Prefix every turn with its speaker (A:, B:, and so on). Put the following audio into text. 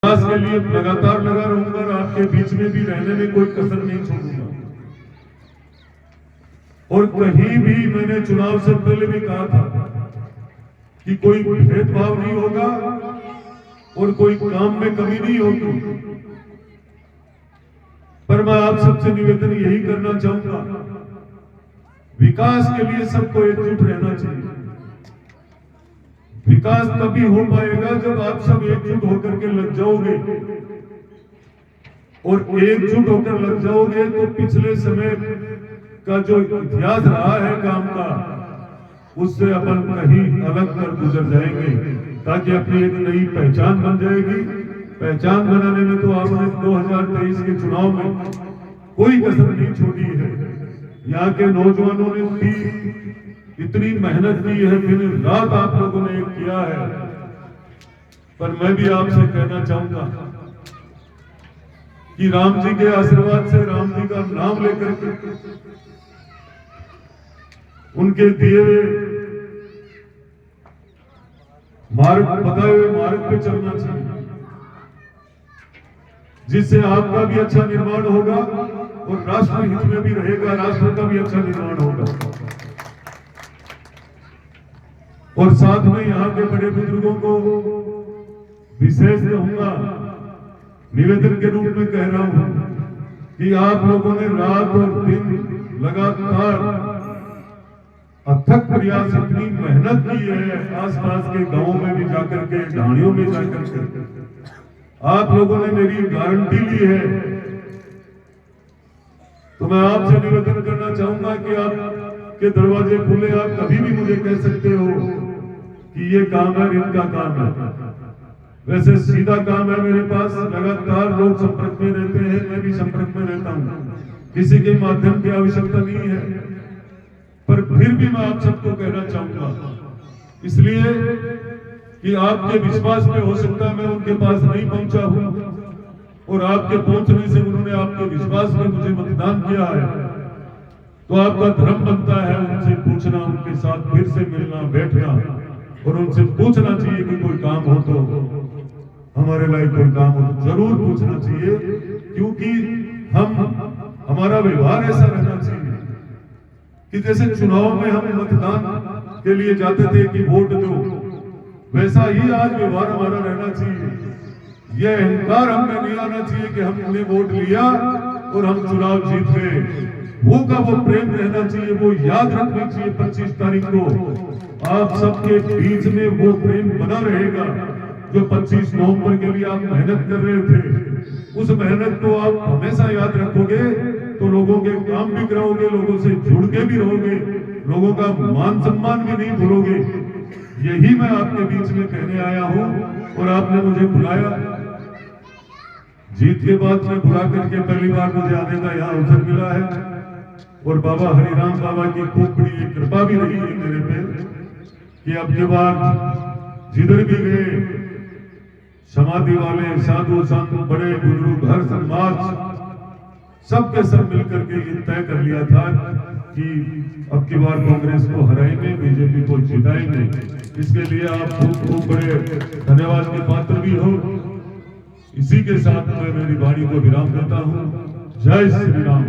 A: विकास के लिए लगातार लगा रहूंगा और आपके बीच में भी रहने में कोई कसर नहीं छोड़ूंगा। और कहीं भी मैंने चुनाव से पहले भी कहा था कि कोई भेदभाव नहीं होगा और कोई काम में कमी नहीं होगी। पर मैं आप सबसे निवेदन यही करना चाहूंगा, विकास के लिए सबको एकजुट रहना चाहिए। विकास तभी हो पाएगा जब आप सब एकजुट होकर के लग जाओगे, और एकजुट होकर लग जाओगे तो पिछले समय का जो इतिहास रहा है काम का, उससे अपन कहीं अलग कर गुजर जाएंगे, ताकि अपनी एक नई पहचान बन जाएगी। पहचान बनाने में तो आपने 2023 के चुनाव में कोई कसर नहीं छोड़ी है। यहाँ के नौजवानों ने भी इतनी मेहनत की है, दिन रात आप लोगों ने एक किया है। पर मैं भी आपसे कहना चाहूंगा कि राम जी के आशीर्वाद से, राम जी का नाम लेकर के, उनके दिए हुए मार्ग, बताए हुए मार्ग पे चलना चाहिए, जिससे आपका भी अच्छा निर्माण होगा और राष्ट्र हित में भी रहेगा, राष्ट्र का भी अच्छा निर्माण होगा। और साथ में यहाँ के बड़े बुजुर्गों को विशेष कहूंगा, निवेदन के रूप में कह रहा हूं कि आप लोगों ने रात और दिन लगातार अथक प्रयास, इतनी मेहनत की है, आसपास के गांवों में भी जाकर के, ढाणियों में जाकर के आप लोगों ने मेरी गारंटी ली है। तो मैं आपसे निवेदन करना चाहूंगा कि आपके दरवाजे खुले, आप कभी भी मुझे कह सकते हो कि ये काम है, इनका काम है। वैसे सीधा काम है मेरे पास, लगातार लोग संपर्क में रहते हैं, मैं भी संपर्क में रहता हूं, किसी के माध्यम की आवश्यकता नहीं है। पर फिर भी मैं आप सबको कहना चाहूंगा, इसलिए कि आपके विश्वास पे हो सकता है मैं उनके पास नहीं पहुंचा हूं, और आपके पहुंचने से उन्होंने आपके विश्वास में मुझे मतदान किया है, तो आपका धर्म बनता है उनसे पूछना, उनके साथ फिर से मिलना, बैठना, और उनसे पूछना चाहिए कि कोई काम हो तो, हमारे लायक कोई काम हो तो जरूर पूछना चाहिए। क्योंकि हमारा व्यवहार ऐसा रहना चाहिए कि जैसे चुनाव में हम मतदान के लिए जाते थे कि वोट दो, वैसा ही आज व्यवहार हमारा रहना चाहिए। यह अहंकार हमें नहीं आना चाहिए कि हमने वोट लिया और हम चुनाव जीत गए। वो का वो प्रेम रहना चाहिए, वो याद रखनी चाहिए 25 तारीख को आप सबके बीच में वो प्रेम बना रहेगा जो 25 नवंबर के लिए आप मेहनत कर रहे थे। उस मेहनत को आप हमेशा याद रखोगे तो लोगों के काम भी कराओगे, लोगों से जुड़ के भी रहोगे, लोगों का मान सम्मान भी नहीं भूलोगे। यही मैं आपके बीच में कहने आया हूं, और आपने मुझे बुलाया। जीत के बाद में बुला करके पहली बार मुझे आने का यहाँ अवसर मिला है, और बाबा हरिराम बाबा की खूब बड़ी एक कृपा भी रही है मेरे पे कि अब के बाद जिधर भी गए समाधि वाले, साधु संत, बड़े बुजुर्ग, हर समाज, सबके सब मिलकर के ये तय कर लिया था कि अब की बार कांग्रेस को हराएंगे, बीजेपी को जिताएंगे। इसके लिए आप खूब बड़े धन्यवाद के पात्र भी हो। इसी के साथ मैं मेरी वाणी को विराम देता हूं। जय श्री राम।